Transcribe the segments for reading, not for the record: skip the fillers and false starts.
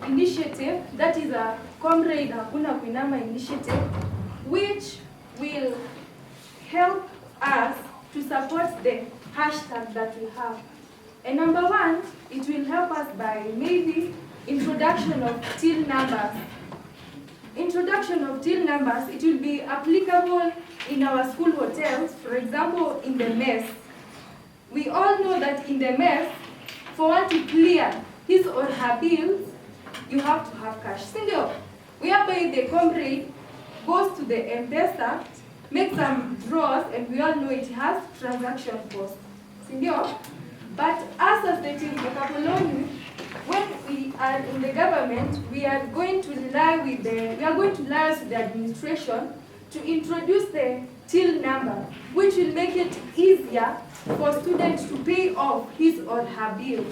initiative, that is a Comrade Hakuna Kuinama initiative, which will help us to support the hashtag that we have. And number one, it will help us by maybe introduction of till numbers. Introduction of till numbers, it will be applicable in our school hotels, for example, in the mess. We all know that in the mess, for one to clear his or her bills, you have to have cash. Sindio, whereby the comrade goes to the M-Pesa, makes some draws, and we all know it has transaction costs. Sindio? But us as the team Kapoloni, when we are in the government, we are going to liaise with the administration to introduce the till number, which will make it easier for students to pay off his or her bill.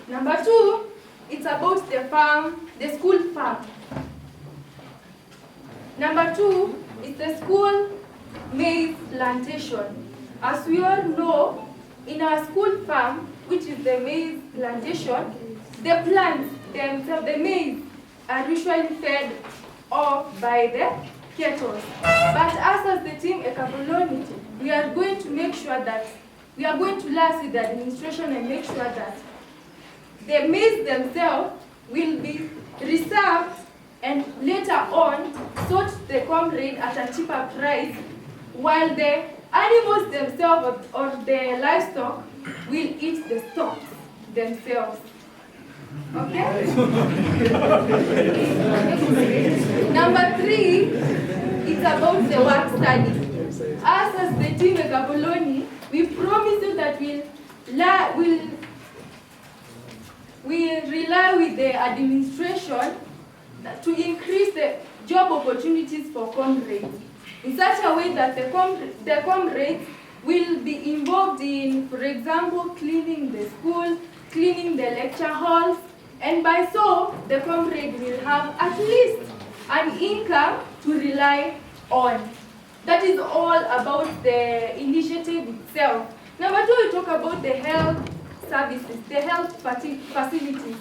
Number two, it's about the farm, the school farm. Number two is the school maize plantation. As we all know, in our school farm, which is the maize plantation, the plants themselves, the maize, are usually fed off by the cattle. But us as the team Ekapoloni, we are going to make sure that we are going to liaise with the administration and make sure that the maize themselves will be reserved and later on sold to the comrade at a cheaper price, while the animals themselves or the livestock will eat the stalks themselves. Okay? Number three, it's about the work study. Us as the team Ekapoloni, we promise you that we'll rely with the administration to increase the job opportunities for comrades in such a way that the comrades will be involved in, for example, cleaning the school, cleaning the lecture halls, and by so, the comrade will have at least an income to rely on. That is all about the initiative itself. Number two, we talk about the health services, the health facilities.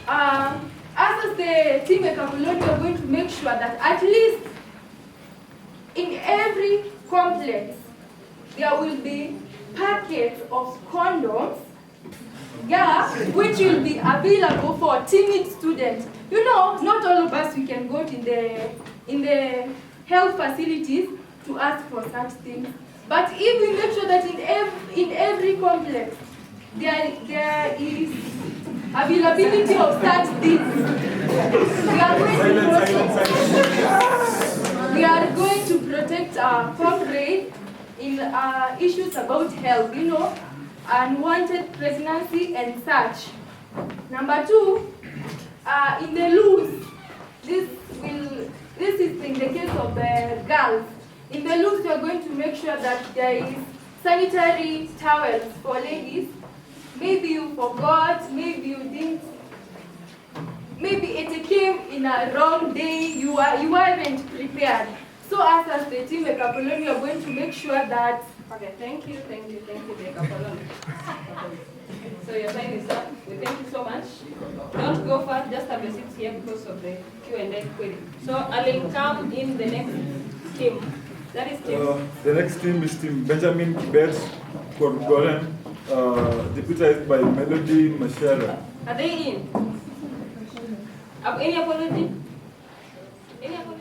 Us as the team Ekapoloni, we are going to make sure that at least in every complex, there will be packets of condoms, which will be available for timid students. You know, not all of us, we can go to in the health facilities to ask for such things. But if we make sure that in every complex, there is availability of such things, we are going to protect our comrade in issues about health, you know, unwanted pregnancy and such. Number two, in the loose, this is in the case of the girls. In the loose, we are going to make sure that there is sanitary towels for ladies. Maybe you forgot, maybe you didn't, maybe it came in a wrong day, you weren't prepared. So us as the team Ekapoloni, we are going to make sure that. Okay, thank you, Ekapoloni. So your time is up. We thank you so much. Don't go far, just have your seats here because of the Q&A query. So I will come in the next team. That is team. The next team is team Benjamin Kibet Korgoren, deputized by Melody Mashara. Are they in? Have any apology? Any apology?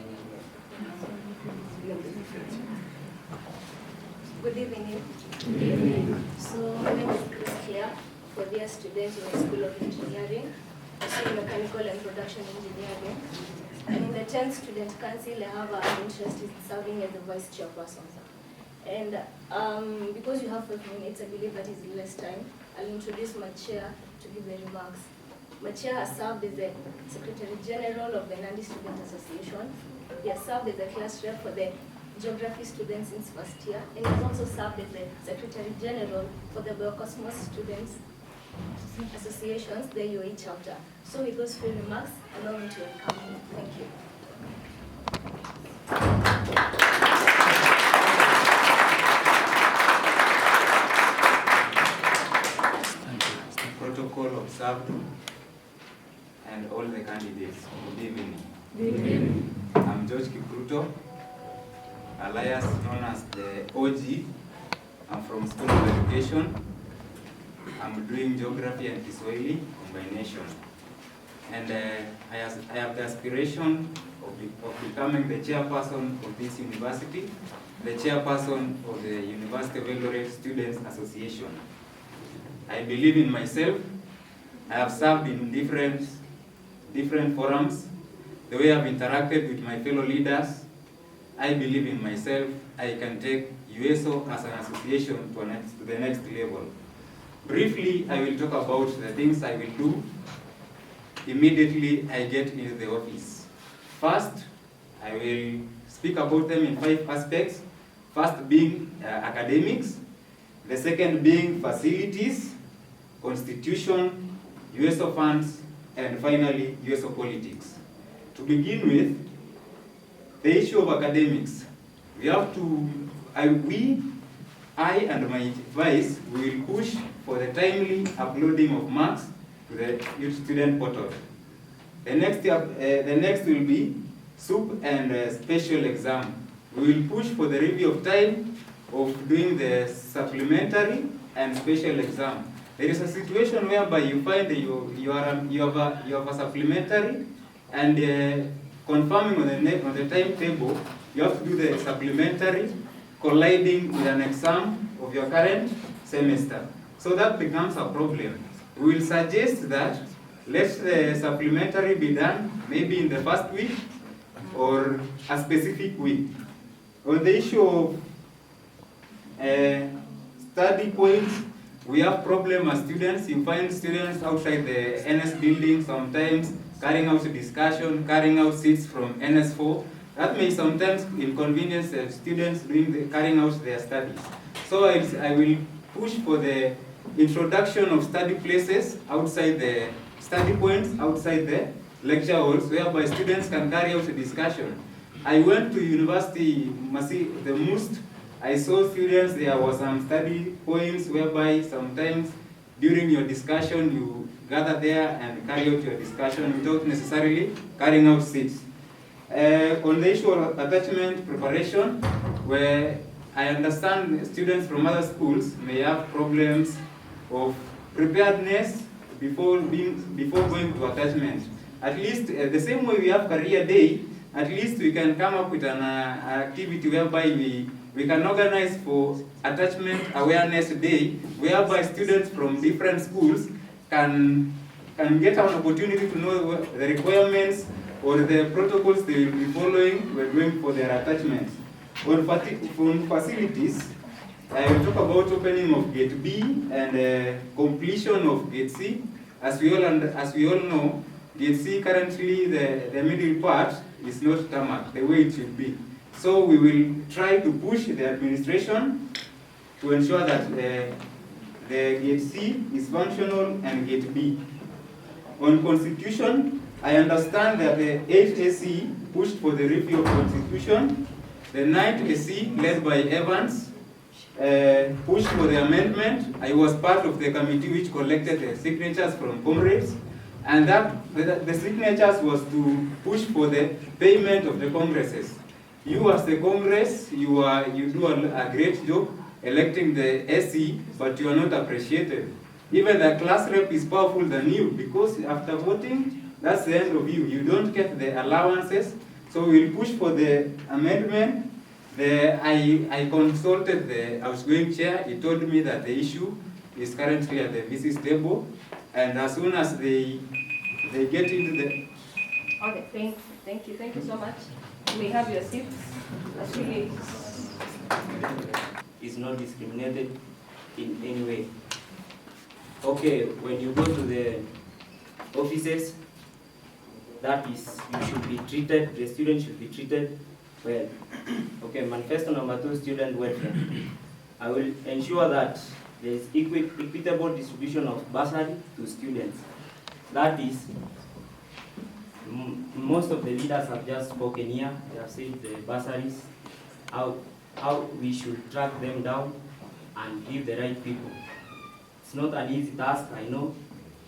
Good evening. Good evening. So my name is Chris Claire, for dear students in the School of Engineering, also Mechanical and Production Engineering. And in the 10th Student Council, I have an interest in serving as the Vice Chairperson. And because you have 5 minutes, I believe that is less time. I'll introduce my chair to give the remarks. My chair has served as the Secretary General of the Nandi Student Association. He has served as the class rep for the Geography students since first year, and he has also served as the Secretary General for the Biocosmos Students Associations, the UOE chapter. So with those few remarks, allow me to welcome him. Thank you. Protocol observed. and all the candidates. Good evening. Good evening. I'm George Kipruto, alias known as the OG. I'm from School of Education. I'm doing Geography and Kiswahili combination. And I have the aspiration of becoming the chairperson of this university, the chairperson of the University of Eldoret Students Association. I believe in myself. I have served in different forums. The way I've interacted with my fellow leaders, I believe in myself. I can take UESO as an association to the next level. Briefly, I will talk about the things I will do immediately I get into the office. First, I will speak about them in 5 aspects. First being academics, the second being facilities, constitution, UESO funds, and finally UESO politics. To begin with, the issue of academics. We have to, I and my vice will push for the timely uploading of marks to the youth student portal. The next will be SUP and special exam. We will push for the review of time of doing the supplementary and special exam. There is a situation whereby you find that you have a supplementary, and confirming on the timetable, you have to do the supplementary colliding with an exam of your current semester. So that becomes a problem. We will suggest that let the supplementary be done maybe in the first week or a specific week. On the issue of study points, we have problem as students. You find students outside the NS building sometimes carrying out discussion, carrying out seats from NS4. That may sometimes inconvenience the students carrying out their studies. So I will push for the introduction of study places outside the study points, outside the lecture halls, whereby students can carry out a discussion. I went to university, the most, I saw students, there was some study points whereby sometimes during your discussion you gather there and carry out your discussion without necessarily carrying out seats. On the issue of attachment preparation, where I understand students from other schools may have problems of preparedness before going to attachment. At least the same way we have career day, at least we can come up with an activity whereby we can organize for attachment awareness day, whereby students from different schools can get an opportunity to know the requirements or the protocols they will be following when going for their attachments. On facilities, I will talk about opening of Gate B and completion of Gate C. As we all know, Gate C currently the middle part is not tarmac the way it should be. So we will try to push the administration to ensure that the Gate C is functional and Gate B. On Constitution, I understand that the 8th AC pushed for the review of Constitution. The 9th AC, led by Evans, pushed for the amendment. I was part of the committee which collected the signatures from comrades, and the signatures was to push for the payment of the congresses. You as the Congress, you do a great job electing the SC, but you are not appreciated. Even the class rep is powerful than you, because after voting, that's the end of you. You don't get the allowances. So we'll push for the amendment. I consulted the outgoing chair. He told me that the issue is currently at the VC's table, and as soon as they get into the... Okay, thank you so much. You may have your seats. Actually, is not discriminated in any way. Okay, when you go to the offices, that is, you should be treated, the student should be treated well. Okay, manifesto number 2, student welfare. I will ensure that there is equitable distribution of bursary to students. That is, most of the leaders have just spoken here. They have said the bursaries, how we should track them down and give the right people. It's not an easy task, I know,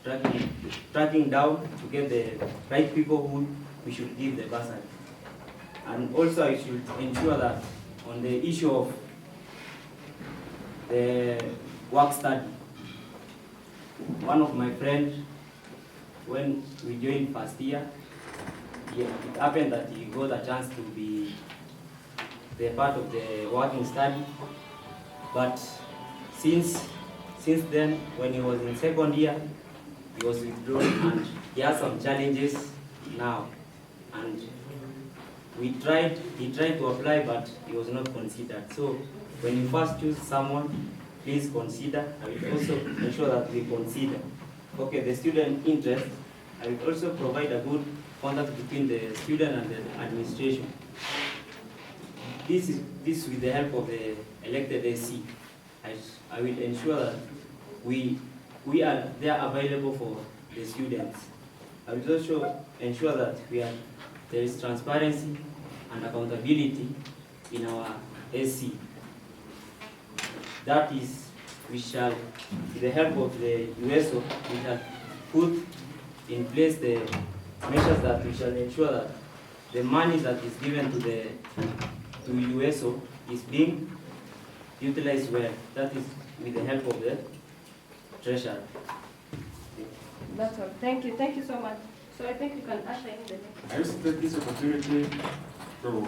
tracking down to get the right people who we should give the bursary. And also I should ensure that on the issue of the work study, one of my friends, when we joined first year, it happened that he got a chance to be the part of the working study, but since then, when he was in second year, he was withdrawn and he has some challenges now. And he tried to apply, but he was not considered. So when you first choose someone, please consider. I will also ensure that we consider. Okay, the student interest. I will also provide a good contact between the student and the administration. This with the help of the elected AC. I will ensure that we are there available for the students. I will also ensure that there is transparency and accountability in our SC. That is, we shall, with the help of the UESO, we shall put in place the measures that we shall ensure that the money that is given to UESO is being utilized well. That is with the help of the treasurer. That's all. Thank you. Thank you so much. So I think you can usher in the next. I also take this opportunity to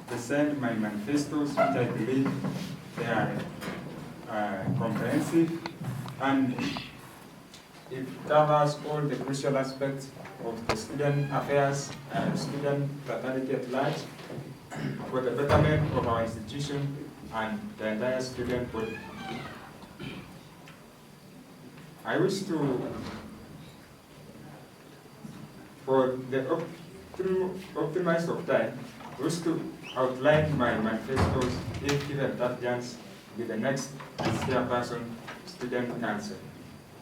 present my manifestos, which I believe they are comprehensive and it covers all the crucial aspects of the student affairs and student fraternity at large for the betterment of our institution and the entire student body. I wish to, for the optimize of time, I wish to outline my manifestos if given that chance with the next chairperson student council.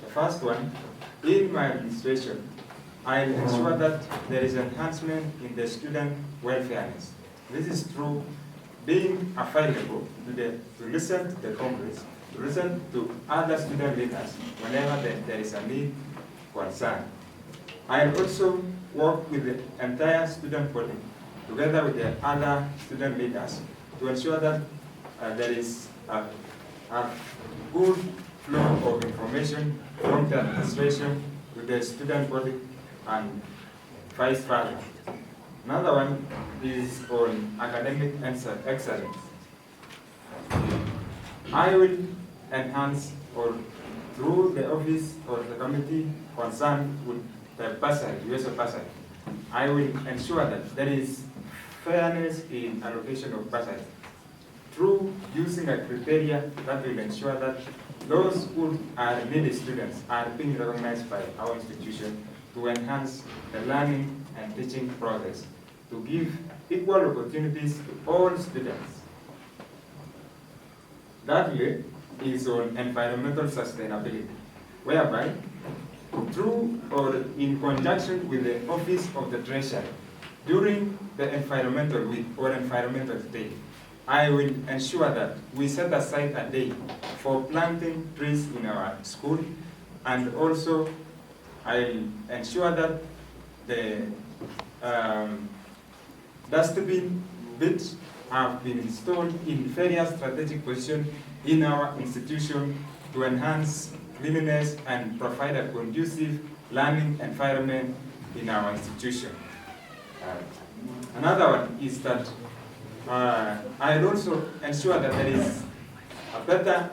The first one, in my administration, I'll ensure that there is enhancement in the student welfareness. This is through being available to listen to the Congress, to listen to other student leaders whenever there is a need concern. I'll also work with the entire student body, together with the other student leaders, to ensure that there is a good flow of information from the administration to the student body and vice versa. Another one is on academic excellence. I will enhance, or through the office or the committee concerned with the bursary, UESO bursary, I will ensure that there is fairness in allocation of bursary through using a criteria that will ensure that those who are needy students are being recognized by our institution to enhance the learning and teaching process, to give equal opportunities to all students. Thirdly is on environmental sustainability, whereby through or in conjunction with the Office of the Treasurer, during the environmental week or environmental day, I will ensure that we set aside a day for planting trees in our school, and also I'll ensure that the dustbin bits have been installed in various strategic positions in our institution to enhance cleanliness and provide a conducive learning environment in our institution. Another one is that I'll also ensure that there is a better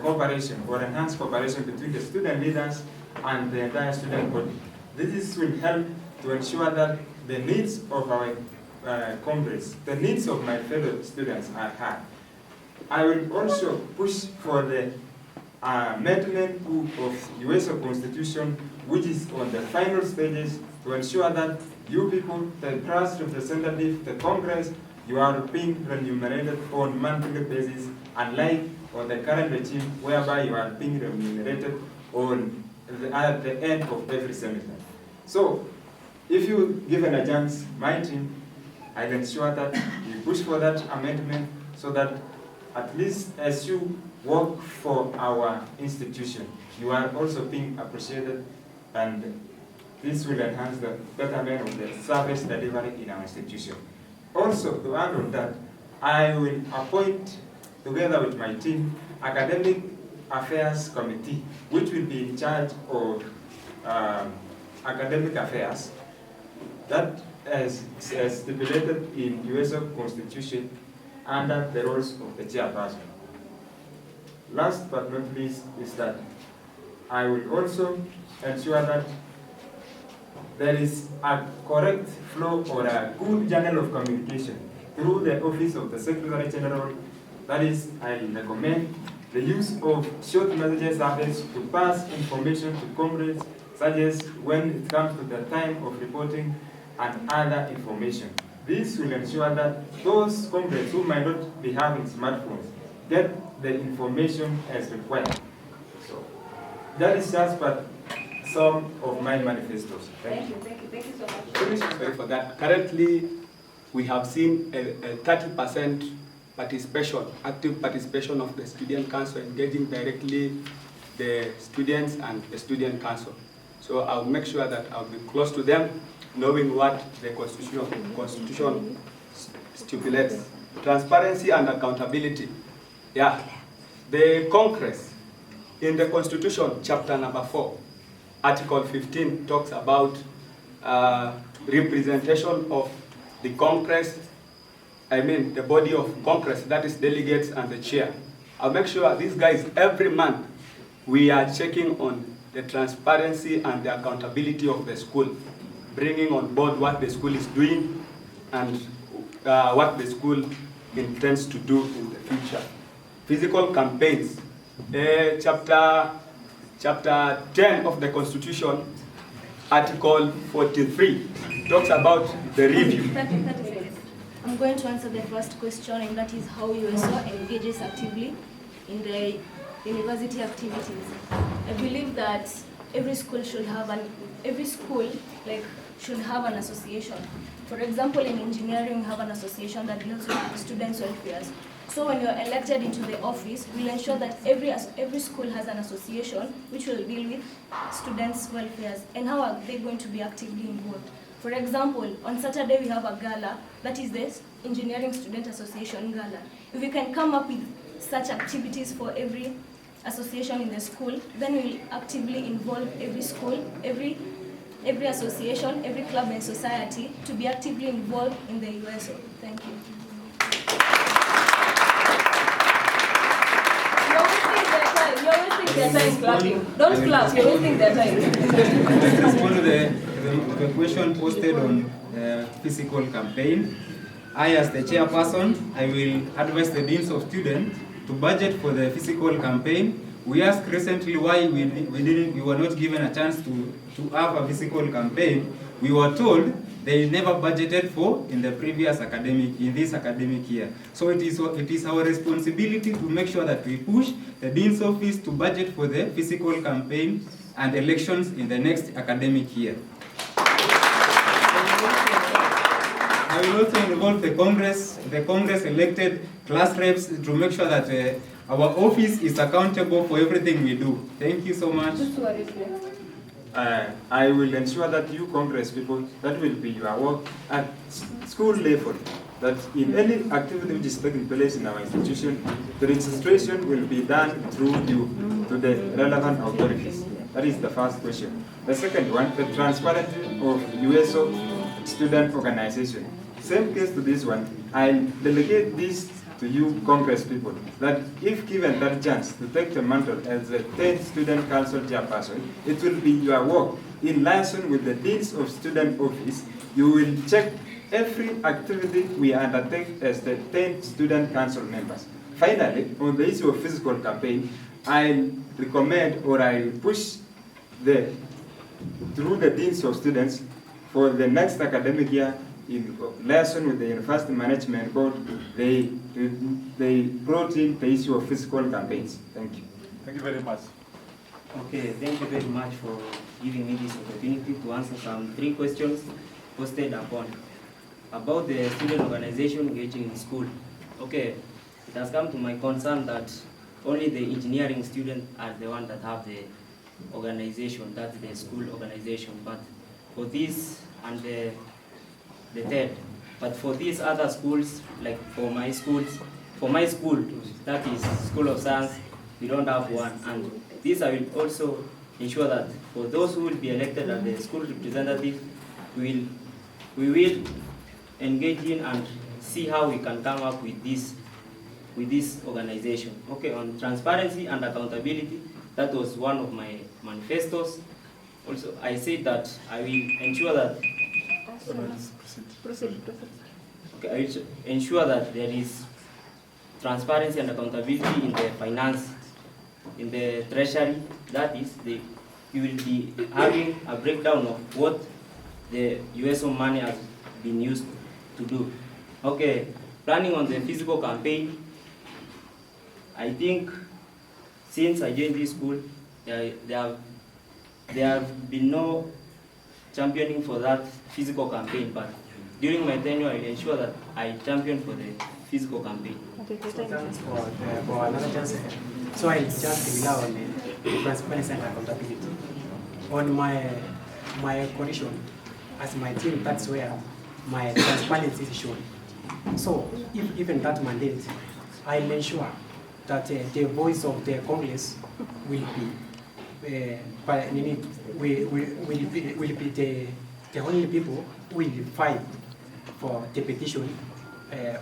cooperation or enhanced cooperation between the student leaders and the entire student body. This will help to ensure that the needs of our Congress, the needs of my fellow students are heard. I will also push for the amendment of UESO Constitution, which is on the final stages, to ensure that you people, the class representative, the Congress, you are being remunerated on monthly basis, unlike on the current regime whereby you are being remunerated on at the end of every semester. So, if you given a chance, my team, I'll ensure that we push for that amendment so that at least as you work for our institution, you are also being appreciated and this will enhance the betterment of the service delivery in our institution. Also, to add on that, I will appoint, together with my team, Academic Affairs Committee, which will be in charge of academic affairs. That is stipulated in UESO Constitution under the roles of the chairperson. Last but not least is that I will also ensure that there is a correct flow or a good channel of communication through the Office of the Secretary General. That is, I recommend the use of short messages service to pass information to comrades, such as when it comes to the time of reporting and other information. This will ensure that those comrades who might not be having smartphones get the information as required. So that is just but some of my manifestos. Thank you so much. Sorry for that. Currently, we have seen a 30% participation, active participation of the student council, engaging directly the students and the student council. So I'll make sure that I'll be close to them, knowing what the constitution stipulates. Transparency and accountability. Yeah, the Congress in the Constitution, chapter number 4, Article 15 talks about representation of the Congress, the body of Congress, that is delegates and the chair. I'll make sure these guys, every month, we are checking on the transparency and the accountability of the school, bringing on board what the school is doing and what the school intends to do in the future. Physical campaigns. Chapter 10 of the Constitution, Article 43, talks about the review. 30 seconds. I'm going to answer the first question, and that is how USO engages actively in the university activities. I believe that every school should have an association. For example, in engineering, we have an association that deals with students' welfare. So when you're elected into the office, we'll ensure that every school has an association which will deal with students' welfare. And how are they going to be actively involved? For example, on Saturday we have a gala, that is the Engineering Student Association Gala. If we can come up with such activities for every association in the school, then we'll actively involve every school, every association, every club and society to be actively involved in the USO. Thank you. You're wasting their time clapping. Don't clap, you're wasting their time. Respond to the question posted on physical campaign. I, as the chairperson, I will advise the deans of students to budget for the physical campaign. We asked recently why we were not given a chance to have a physical campaign. We were told they never budgeted for in this academic year. So it is our responsibility to make sure that we push the dean's office to budget for the physical campaign and elections in the next academic year. I will also involve the Congress elected class reps to make sure that our office is accountable for everything we do. Thank you so much. I will ensure that you Congress people, that will be your work at school level, that in any activity which is taking place in our institution, the registration will be done through you to the relevant authorities. That is the first question. The second one, the transparency of UESO student organization. Same case to this one, I'll delegate this to you Congress people, that if given that chance to take the mantle as the 10th student council chairperson, it will be your work in liaison with the deans of student office. You will check every activity we undertake as the 10th student council members. Finally, on the issue of physical campaign, I recommend or I push through the deans of students for the next academic year in liaison with the University Management Board, they brought in the issue of physical campaigns. Thank you. Thank you very much. Okay, thank you very much for giving me this opportunity to answer some 3 questions posted upon about the student organization engaging in school. Okay, it has come to my concern that only the engineering students are the ones that have the organization, that's the school organization. But for this and the third, but for these other schools, like for my school, that is School of Science, we don't have one. And this I will also ensure that for those who will be elected as the school representative, we will engage in and see how we can come up with this organization. Okay, on transparency and accountability, that was one of my manifestos. Also, I said that I will ensure that okay, I will ensure that there is transparency and accountability in the finance, in the treasury. That is, you will be having a breakdown of what the UESO money has been used to do. Okay, planning on the physical campaign. I think since I joined this school, there have been no championing for that physical campaign, but during my tenure, I will ensure that I champion for the physical campaign. Okay, thanks for another chance. So I just rely on transparency and accountability. On my condition, as my team, that's where my transparency is shown. So if given that mandate, I'll ensure that the voice of the Congress will be the only people who will fight for the petition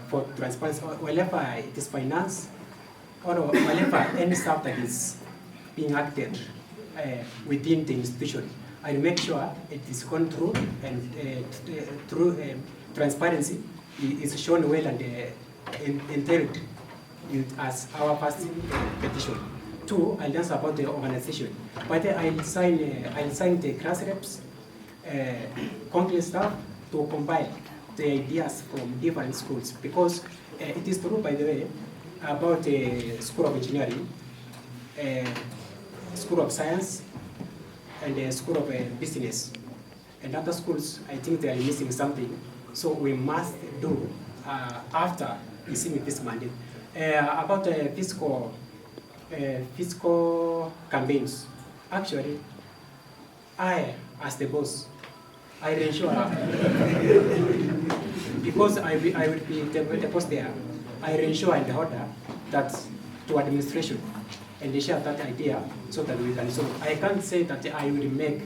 for transparency, whenever it is finance or whenever any stuff that is being acted within the institution. I'll make sure it is gone through and through transparency is shown well and entered as our first petition. Two, I'll answer about the organization. But I'll sign the class reps, Congress staff to compile the ideas from different schools, because it is true, by the way, about the School of Engineering, School of Science, and the School of Business. And other schools, I think they are missing something. So we must do after receiving this mandate. About the fiscal campaigns, actually, I, as the boss, I ensure, because I will be the boss there, I ensure and order that to administration and they share that idea so that we can solve. I can't say that I will make,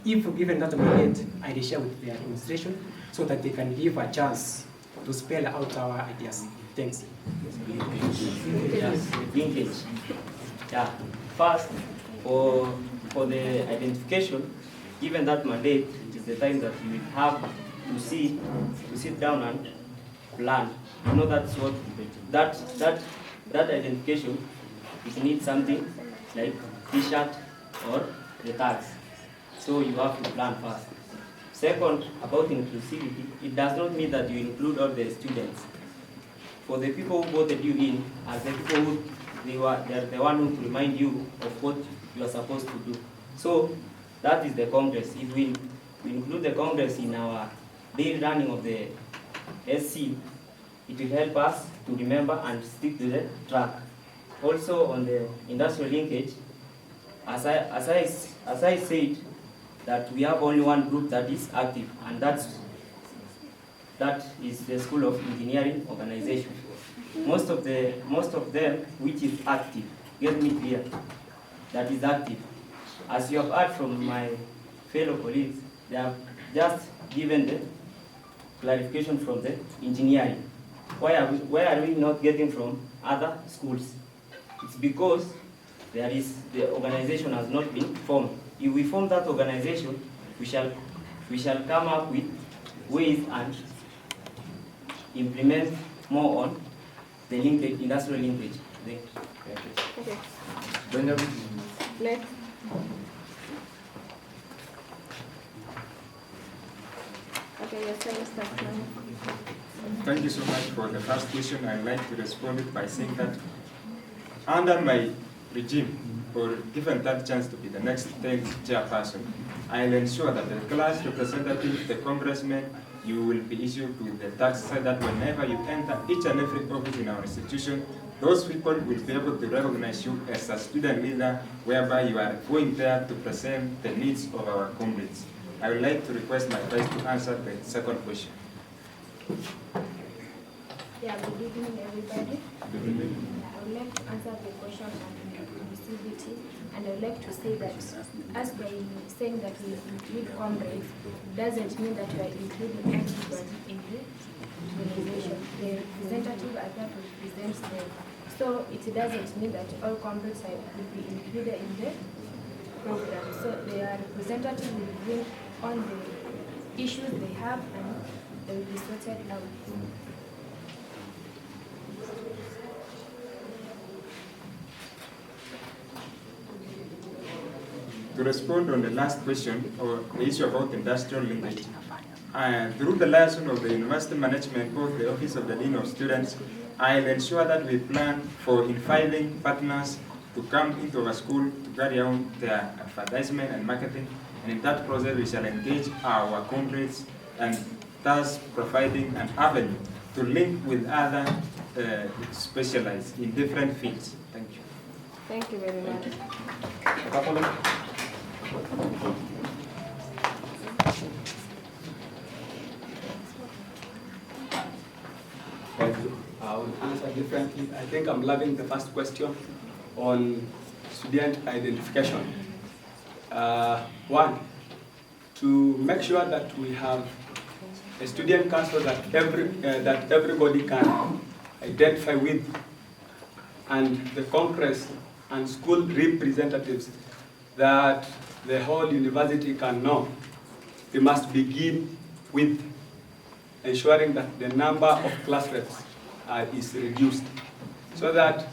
if given that mandate, I will share with the administration so that they can give a chance to spell out our ideas. Thanks. Yes, linkage. Yeah. First, for the identification, given that mandate, it is the time that you will have to sit down and plan. You know, that's what that identification, it needs something like T-shirt or the tags. So you have to plan first. Second, about inclusivity, it does not mean that you include all the students. For the people who voted you in, as the people who they are the one who remind you of what you are supposed to do. So that is the Congress. If we include the Congress in our daily running of the SC, it will help us to remember and stick to the track. Also on the industrial linkage, as I said, that we have only one group that is active, and that is the School of Engineering organization. Most of them which is active, get me clear, that is active. As you have heard from my fellow colleagues, they have just given the clarification from the engineering. Why are we not getting from other schools? It's because the organization has not been formed. If we form that organization, we shall come up with ways and implement more on the linkage, industrial linkage. Okay. Benjamin. Next. Okay, your time starts now. Thank you so much for the first question. I'd like to respond it by saying that under my regime, or given that chance to be the next 10th chairperson, I'll ensure that the class representative, the congressman, you will be issued with the tax so that whenever you enter each and every office in our institution, those people will be able to recognize you as a student leader, whereby you are going there to present the needs of our comrades. I would like to request my vice to answer the second question. Yeah, good evening, everybody. Good evening. I would like to answer the question on inclusivity, and I would like to say that as by saying that we include comrades, doesn't mean that we are including everybody in the organization. The representative are there to represent them. So it doesn't mean that all comrades will be included in the program. So their representative will bring on the issues they have and they will be sorted out. To respond on the last question, or the issue about industrial linkage, through the liaison of the university management, both the Office of the Dean of Students, I'll ensure that we plan for inviting partners to come into our school to carry out their advertisement and marketing. And in that process, we shall engage our comrades and thus providing an avenue to link with other specialized in different fields. Thank you. Thank you very much. Thank you. I will answer differently. I think I'm loving the first question on student identification. One, to make sure that we have a student council that everybody can identify with, and the Congress and school representatives that the whole university can know. We must begin with ensuring that the number of class reps is reduced, so that,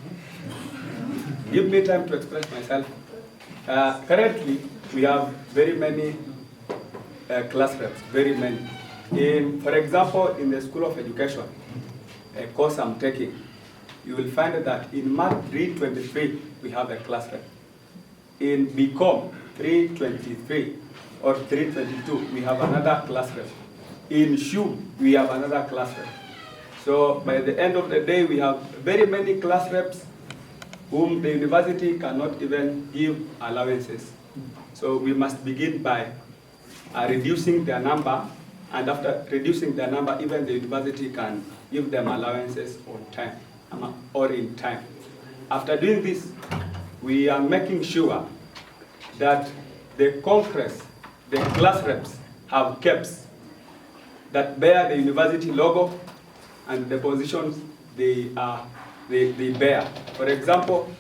give me time to express myself. Currently, we have very many class reps, very many. For example, in the School of Education, a course I'm taking, you will find that in Math 323, we have a class rep. In BCom 323 or 322, we have another class rep. In SHU, we have another class rep. So by the end of the day, we have very many class reps whom the university cannot even give allowances. So we must begin by reducing their number, and after reducing their number, even the university can give them allowances on time or in time. After doing this, we are making sure that the Congress, the class reps, have caps that bear the university logo and the positions they bear. For example,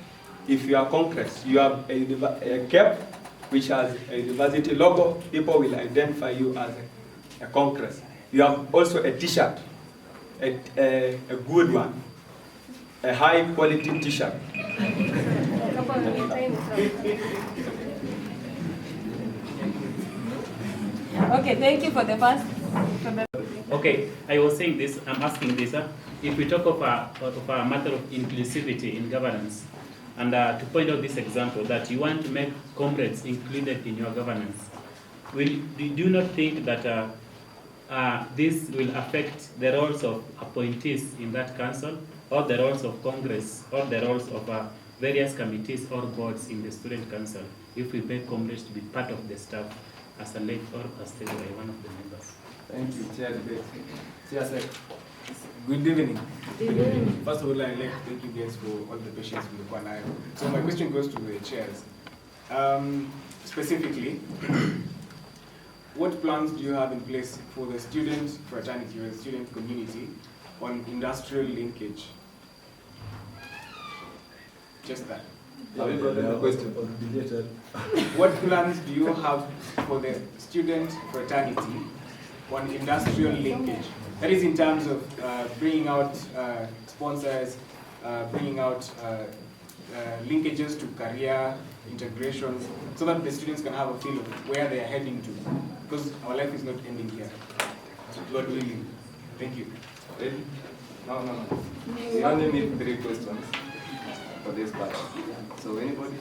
if you are Congress, you have a cap which has a university logo, people will identify you as a Congress. You have also a t-shirt, a good one, a high quality t-shirt. Okay, thank you for the first. Okay, I was saying this, I'm asking this. If we talk of a matter of inclusivity in governance, and to point out this example, that you want to make comrades included in your governance, do you not think that this will affect the roles of appointees in that council, or the roles of Congress, or the roles of various committees or boards in the student council, if we make comrades to be part of the staff as a late or as stated by one of the members? Thank you, Chair. Good evening. First of all, I'd like to thank you guys for all the patience we require. So my question goes to the chairs. Specifically, what plans do you have in place for the student fraternity or the student community on industrial linkage? Just that. What plans do you have for the student fraternity on industrial linkage? That is in terms of bringing out sponsors, bringing out linkages to career integrations, so that the students can have a feel of where they are heading to. Because our life is not ending here. God willing. Thank you. No. We only need 3 questions for this part. So anybody?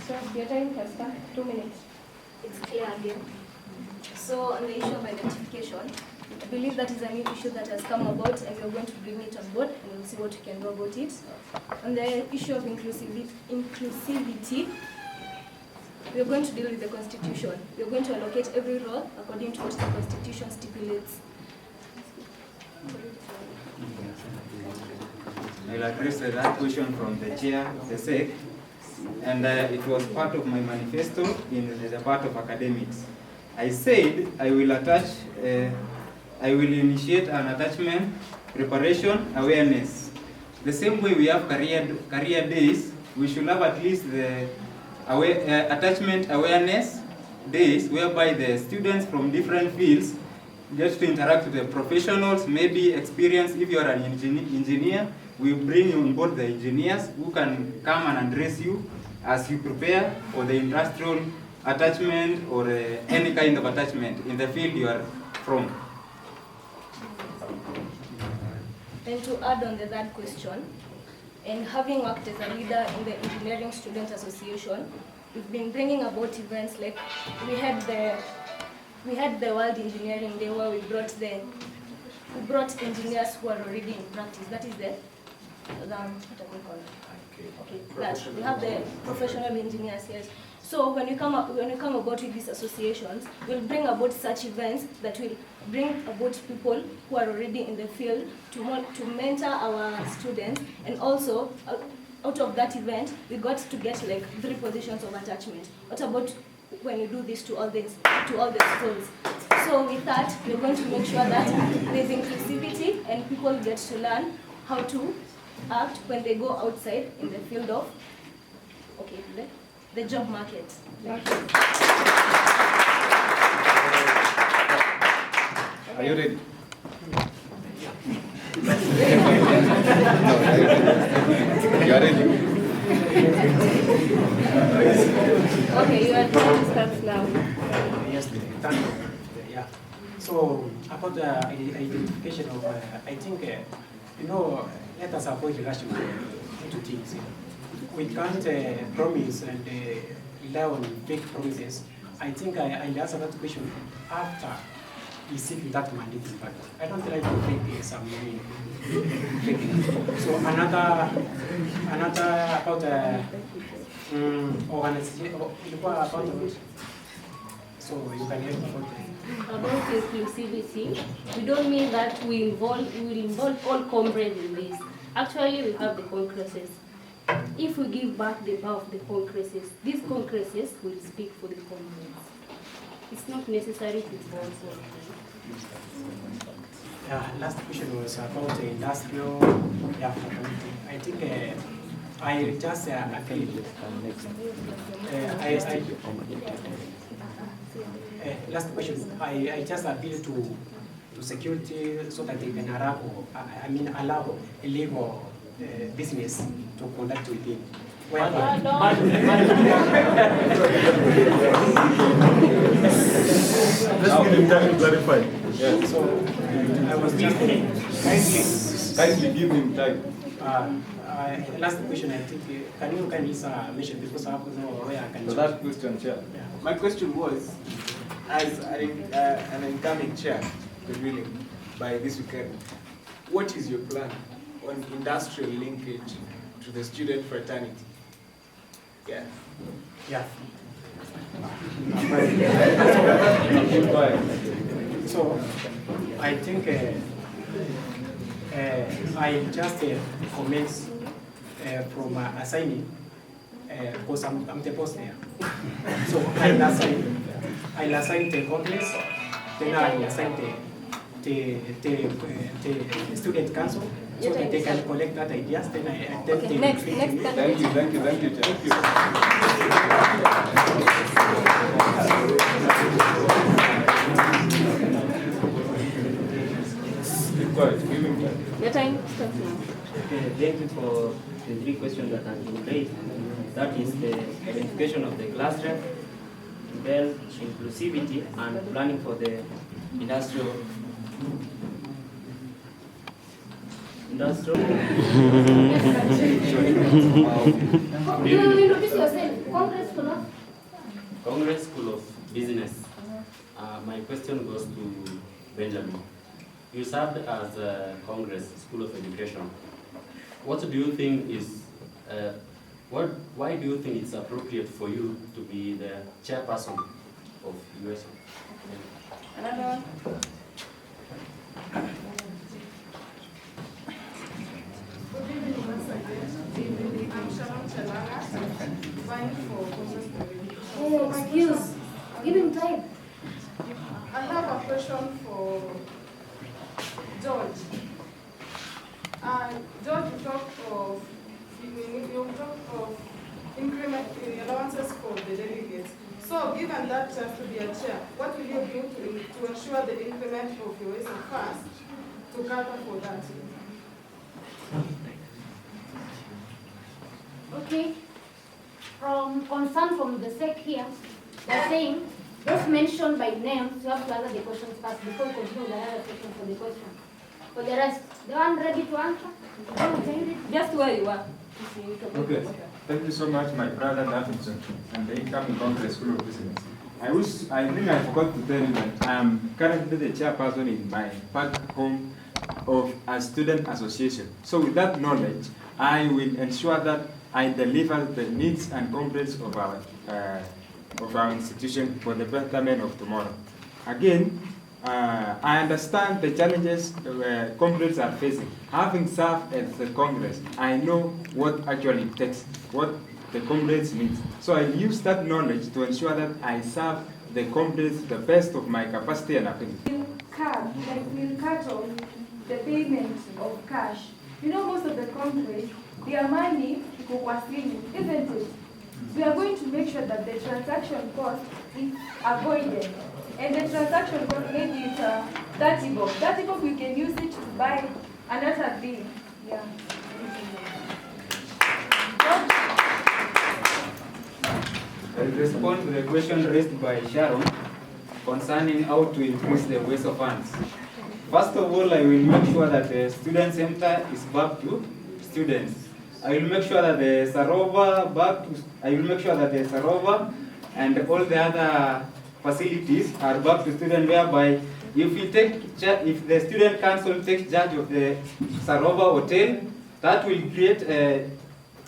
So your time has started. 2 minutes. It's clear again. So on the issue of identification, I believe that is a new issue that has come about, and we're going to bring it on board, and we'll see what we can do about it. On the issue of inclusivity, we're going to deal with the Constitution. We're going to allocate every role according to what the Constitution stipulates. I'll address that question from the chair, the SEC, and it was part of my manifesto in the part of academics. I said I will initiate an attachment, preparation, awareness. The same way we have career days, we should have at least the attachment awareness days whereby the students from different fields get to interact with the professionals, maybe experience. If you are an engineer, we bring on board the engineers who can come and address you as you prepare for the industrial attachment or any kind of attachment in the field you are from. And to add on the third question, and having worked as a leader in the Engineering Student Association, we've been bringing about events like we had the World Engineering Day where we brought engineers who are already in practice. That is what are we called? Okay, that we have the professional engineers here. So when you come about with these associations, we'll bring about such events that will bring about people who are already in the field to mentor our students, and also out of that event, we got to get like 3 positions of attachment. What about when you do this to all the schools? So with that, we're going to make sure that there's inclusivity and people get to learn how to act when they go outside in the field of the job market. Are you ready? You are ready? Okay, you are going to start now. Yes, thank you. Yeah. So about the identification of, I think, let us avoid rushing into things. We can't promise and rely on big promises. I think I'll answer that question after receiving that mandate. In fact, I don't like to take some money. So another about organization. So you can help about that. About inclusivity, we don't mean that we will involve all comrades in this. Actually, we have the congresses. If we give back the power of the congresses, these congresses will speak for the comrades. It's not necessary to involve all. Last question was about the industrial. I think I just agree. Last question. I just appeal to security so that they can allow illegal business to conduct within. Let's give him time to clarify. Yeah. So I was just kindly give him time. Last question, I think, can you mention because I have to know where I can. So that question, Chair. Yeah. My question was, as an incoming chair, prevailing by this weekend, what is your plan on industrial linkage to the student fraternity? Yeah. Yeah. So I think I just comments from assigning because I'm the boss there. So I'll assign the congress, then I'll assign the student council so that they can collect that ideas. Then Okay, next. Thank you, Chair. Keep quiet, give him time. Your time starts now. Thank you for the 3 questions that have been raised. That is the identification of the class rep, then inclusivity and planning for the industrial. You introduce yourself. Congress School of Business. My question goes to Benjamin. You served as a Congress School of Education. What do you think is, why do you think it's appropriate for you to be the chairperson of UESO? Another one. Good evening once again. I'm Sharon Chalala, vying for Contestants. Oh, excuse. Give him time. I have a question for George. George, you talked of increment in allowances for the delegates. So, given that chance to be a chair, what will you do to ensure the increment of your UESO funds to cover for that? Okay. From concern from the SEC here, they're saying those mentioned by names, you have to answer the questions first before you continue with another section for the question. For the rest, the one ready to answer? Just where you are. Okay. Thank you so much, my brother Nathanson, and the incoming Congress School of Business. I think I forgot to tell you that I'm currently the chairperson in my back home of a student association. So with that knowledge, I will ensure that I deliver the needs and complaints of our institution for the betterment of tomorrow. Again, I understand the challenges Congress are facing. Having served as the Congress, I know what actually it takes, what the Congress needs. So I use that knowledge to ensure that I serve the Congress the best of my capacity and ability. We'll cut off the payment of cash. You know, most of the Congress, their money go kwa simu, isn't it? We are going to make sure that the transaction cost is avoided. And the transaction cost maybe is 30 bob. 30 bob, we can use it to buy another thing. Yeah. I will respond to the question raised by Sharon concerning how to increase the UESO funds. First of all, I will make sure that the student center is back to students. I will make sure that the Sarova and all the other facilities are back to students, whereby if the student council takes charge of the Sarova hotel, that will create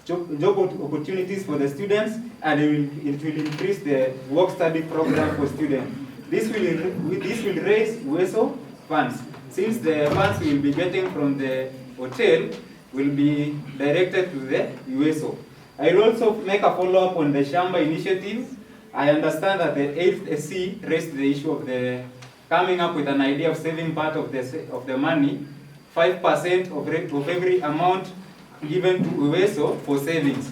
job opportunities for the students, and it will increase the work-study program for students. This will raise UESO funds, since the funds we will be getting from the hotel will be directed to the UESO. I will also make a follow-up on the Shamba initiative. I understand that the 8th SC raised the issue of the coming up with an idea of saving part of the money, 5% of every amount given to UESO for savings.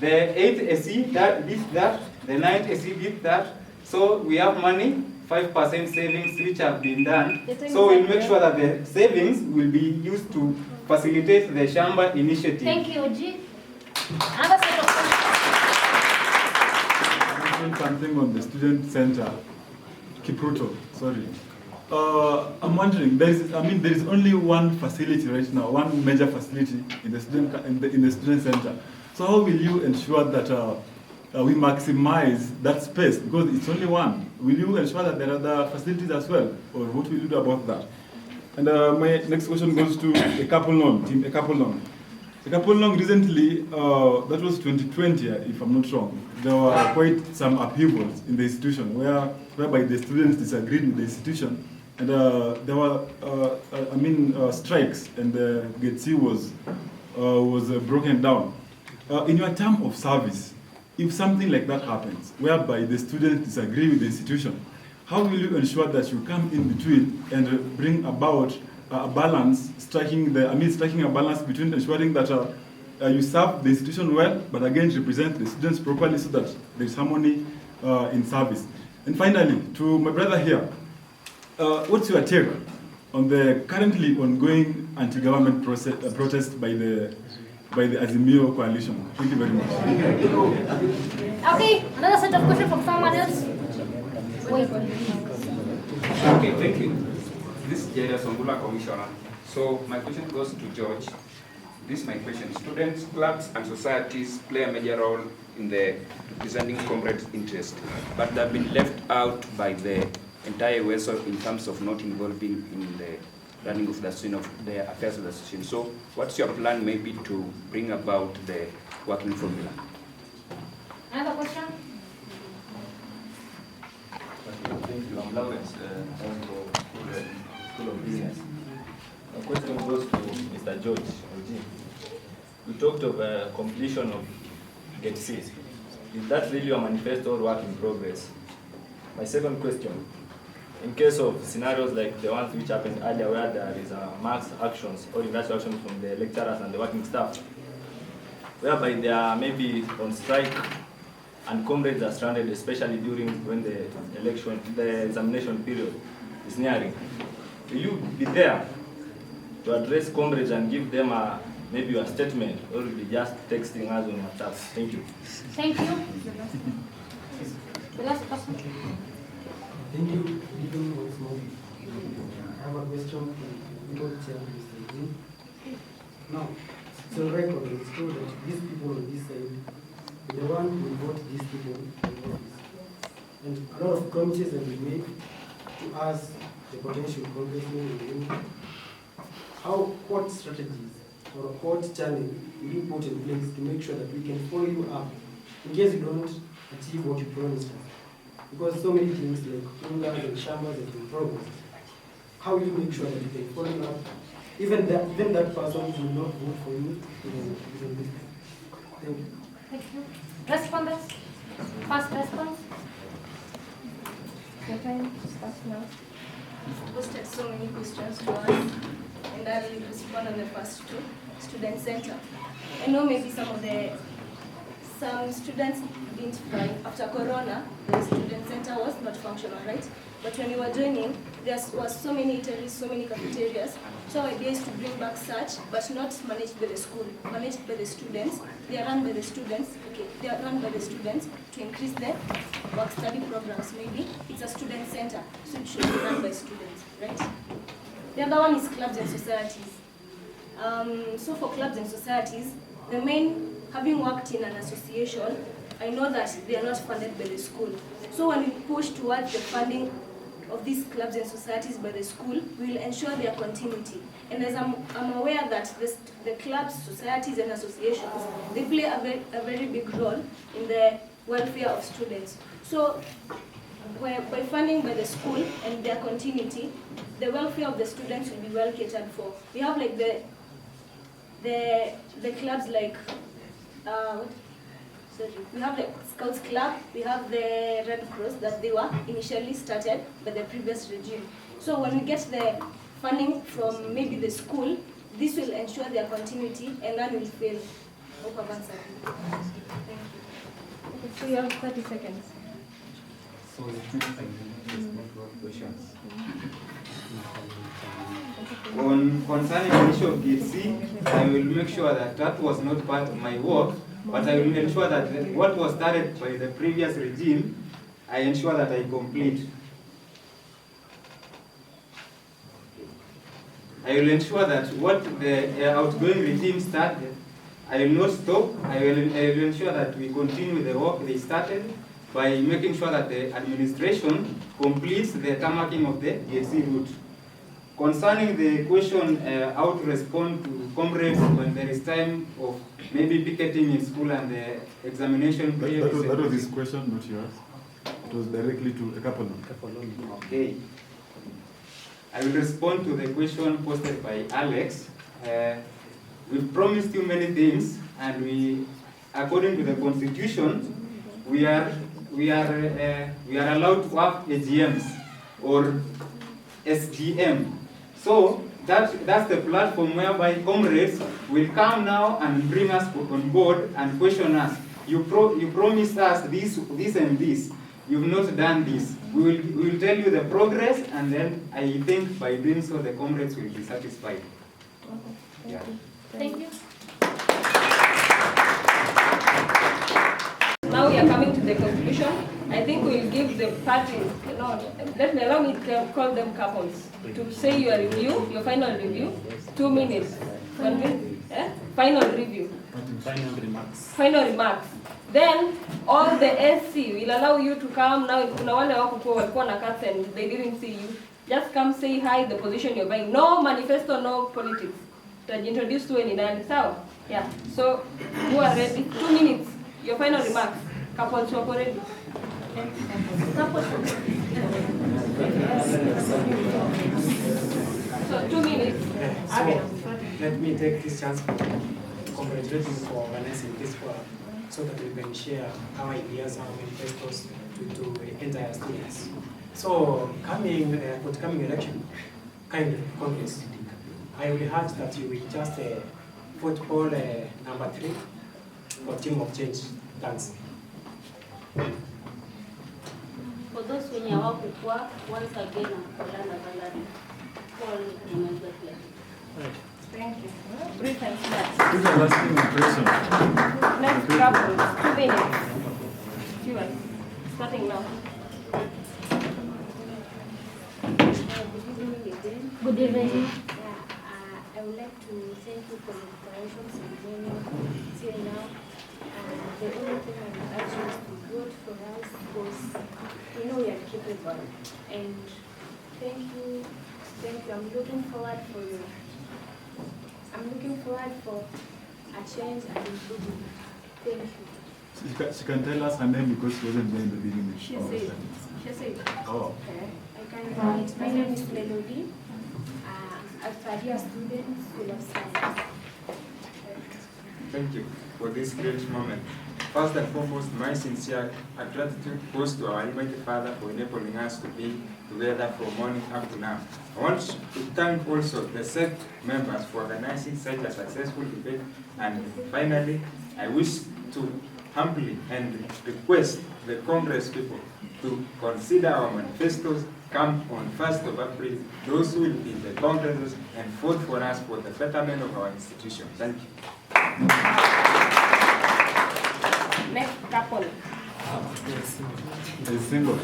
The 8th SC did that, the 9th SC did that, so we have money, 5% savings which have been done. So we'll make sure that the savings will be used to facilitate the Shamba initiative. Thank you, Oji. Another set of questions. Something on the student center, Kipruto, sorry. I'm wondering, there is only one facility right now, one major facility in the student center. So how will you ensure that we maximize that space, because it's only one? Will you ensure that there are other facilities as well, or what will you do about that? And my next question goes to a couple long, team. A couple long recently, that was 2020, if I'm not wrong. There were quite some upheavals in the institution whereby the students disagreed with the institution, and there were, strikes, and the Gate C was broken down. In your term of service, if something like that happens, whereby the students disagree with the institution, how will you ensure that you come in between and bring about a balance, striking a balance between ensuring that you serve the institution well, but again represent the students properly, so that there is harmony in service? And finally, to my brother here, what's your take on the currently ongoing anti-government protest by the Azimio coalition? Thank you very much. Okay, another set of questions from someone else. Wait. Okay, thank you. This is Jada Songula, Commissioner. So my question goes to George. This is my question. Students, clubs, and societies play a major role in the presenting comrades' interest, but they've been left out by the entire UESO in terms of not involving in the running of the association, of the affairs of the association. So what's your plan maybe to bring about the working formula? Another question? Thank you. I'm Lawrence, for the School of Business. My question goes to Mr. George Oji. We talked of completion of Gate C. Is that really a manifesto or work in progress? My second question, in case of scenarios like the ones which happened earlier where there is mass actions or industrial actions from the lecturers and the working staff, whereby they are maybe on strike and comrades are stranded, especially during when the examination period is nearing, will you be there to address comrades and give them maybe a statement, or will be just texting us on WhatsApp? Thank you. Thank you. The last person. Thank you. I have a question to Mr. Dean. Now, so record is true that these people on this side, the one who vote these people in office. And a lot of promises have been made to us, the potential congressmen. What strategies or what channel will you put in place to make sure that we can follow you up in case you don't achieve what you promised us? Because so many things like fingers and shambas have been promised. How will you make sure that you can follow you up? Even that person will not vote for you. Thank you. Thank you. Respondents? First response? Your time starts now. You've posted so many questions to us, and I will respond on the first two. Student center. I know maybe some students didn't find after Corona, the student center was not functional, right? But when we were joining, there was so many eateries, so many cafeterias. So our idea is to bring back such, but not managed by the school, managed by the students. They are run by the students. Okay, they are run by the students to increase the work-study programs. Maybe it's a student center, so it should be run by students, right? The other one is clubs and societies. So for clubs and societies, having worked in an association, I know that they are not funded by the school. So when we push towards the funding of these clubs and societies by the school, we will ensure their continuity. And as I'm aware that the clubs, societies, and associations, they play a very big role in the welfare of students. So by funding by the school and their continuity, the welfare of the students will be well catered for. We have like the clubs like, we have the Scouts Club, we have the Red Cross that they were initially started by the previous regime. So when we get the funding from maybe the school, this will ensure their continuity and none will fail. Hope I've answered. Thank you. Okay, so you have 30 seconds. So questions. Concerning the issue of Gate C, I will make sure that was not part of my work, but I will ensure that what was started by the previous regime, I ensure that I complete. I will ensure that what the outgoing regime started, I will not stop. I will ensure that we continue the work they started by making sure that the administration completes the tarmacking of the Gate C route. Concerning the question how to respond to comrades when there is time of maybe picketing in school and the examination period. That was his question, not yours. It was directly to a couple. Okay. I will respond to the question posted by Alex. We've promised you many things, and we, according to the Constitution, we are allowed to have AGMs or SGM. So that's the platform whereby comrades will come now and bring us on board and question us. You promised us this and this. You've not done this. We will tell you the progress, and then I think by doing so the comrades will be satisfied. Okay. Yeah. Thank you. Now we are coming to the conclusion. I think we'll give the parties, allow me to call them couples, to say your final review, 2 minutes. 1 minute, final review. Final remarks. Final remarks. Then all the SC will allow you to come now. Kuna wale wako kwa walikuwa na cuts and they didn't see you. Just come say hi, the position you're buying. No manifesto, no politics. Introduce to any nani, sawa? Yeah. So who are ready? 2 minutes. Your final remarks. Couples who are ready. So 2 minutes. So let me take this chance to congratulate you for organizing this forum so that we can share our ideas, our manifestos to the entire students. So forthcoming election, kind of Congress, I will have that you will just vote for number 3 for Team of Change. Thanks. For those who are work, once again, I'm Thank you. Brief and smart. This is a lasting impression. Next couple, 2 minutes. Viewers, starting now. Good evening. I would like to thank you for the inspirations and joining till now. The only thing I would ask you is to vote for us because we know we are capable. And thank you. I'm looking forward for a change and improvement. Thank you. She can tell us her name because she wasn't there in the beginning. She said. Oh. Okay. I can repeat. My name is Melody. A third-year student, School of Science. Thank you for this great moment. First and foremost, my sincere gratitude goes to our Almighty Father for enabling us to be together from morning up to now. I want to thank also the SEC members for organizing such a successful event. And finally, I wish to humbly and request the Congress people to consider our manifestos come on 1st of April, those who will be in the Congresses and vote for us for the betterment of our institution. Thank you. Next couple. He's single.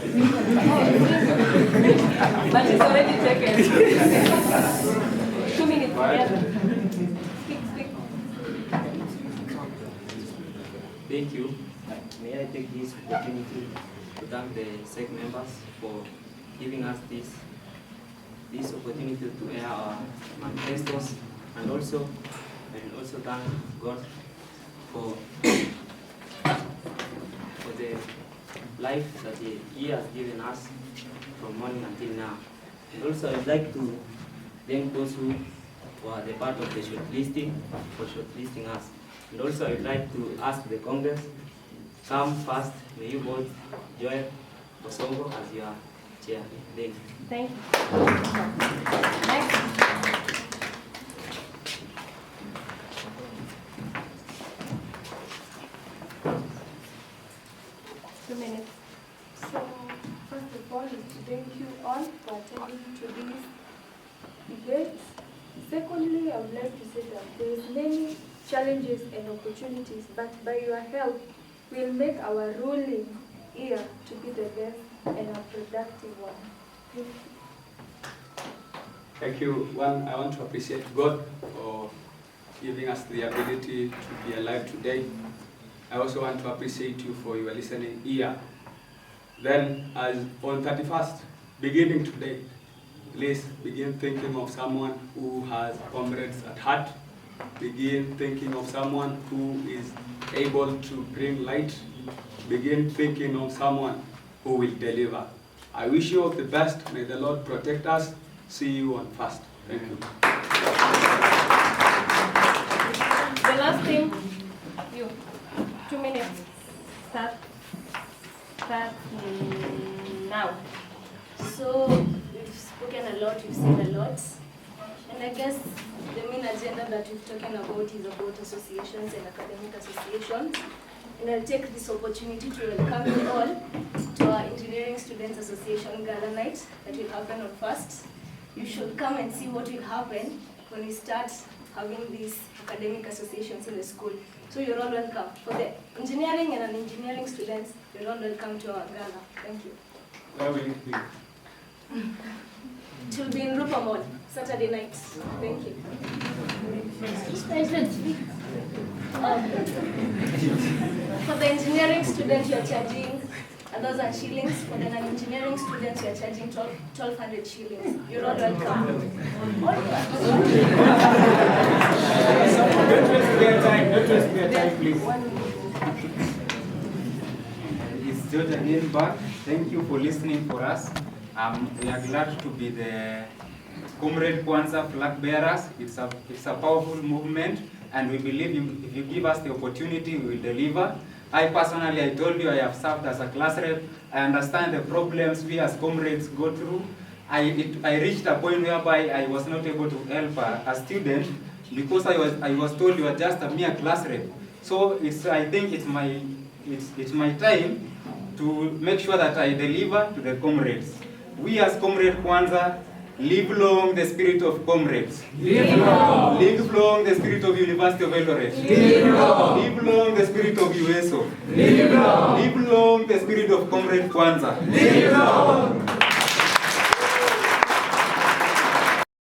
But it's already taken. 2 minutes together. Speak. Thank you. May I take this opportunity to thank the SEC members for giving us this opportunity to air our manifestos, and also thank God for the life that He has given us from morning until now. And also I'd like to thank those who were the part of the shortlisting for shortlisting us. And also I'd like to ask the Congress, come first, may you vote Joel Osongo as your chair. Thank you. Thank you. Next. So, first of all, thank you all for attending to this debate. Secondly, I would like to say that there is many challenges and opportunities, but by your help, we'll make our ruling year to be the best and a productive one. Thank you. Thank you. One, I want to appreciate God for giving us the ability to be alive today. I also want to appreciate you for your listening ear. Then, as on 31st, beginning today, please begin thinking of someone who has comrades at heart. Begin thinking of someone who is able to bring light. Begin thinking of someone who will deliver. I wish you all the best. May the Lord protect us. See you on 1st. Thank you. The last thing, you. 2 minutes. Start now. So we've spoken a lot, we've said a lot. And I guess the main agenda that we've spoken about is about associations and academic associations. And I'll take this opportunity to welcome you all to our Engineering Students Association Gala Night that will happen on 1st. You should come and see what will happen when we start having these academic associations in the school. So you're all welcome. For the engineering and non-engineering students, you're all welcome to our gala. Thank you. Where will it be? It will be in Rupa Mall, Saturday night. Thank you. For the engineering student, you're charging 1,000 shillings. For the non-engineering students, we are charging 1,200 shillings. You're all welcome. Don't waste their time. Don't waste their time, please. It's George again back. Thank you for listening for us. We are glad to be the Comrade Kwanza flag bearers. It's a powerful movement, and we believe if you give us the opportunity, we will deliver. I personally, I told you I have served as a class rep. I understand the problems we as comrades go through. I reached a point whereby I was not able to help a student because I was told you are just a mere class rep. So I think it's my time to make sure that I deliver to the comrades. We as Comrade Kwanza, live long the spirit of comrades. Live long. Live long the spirit of University of Eldoret. Live long. Live long the spirit of UESO. Live long. Live long the spirit of Comrade Kwanza. Live long.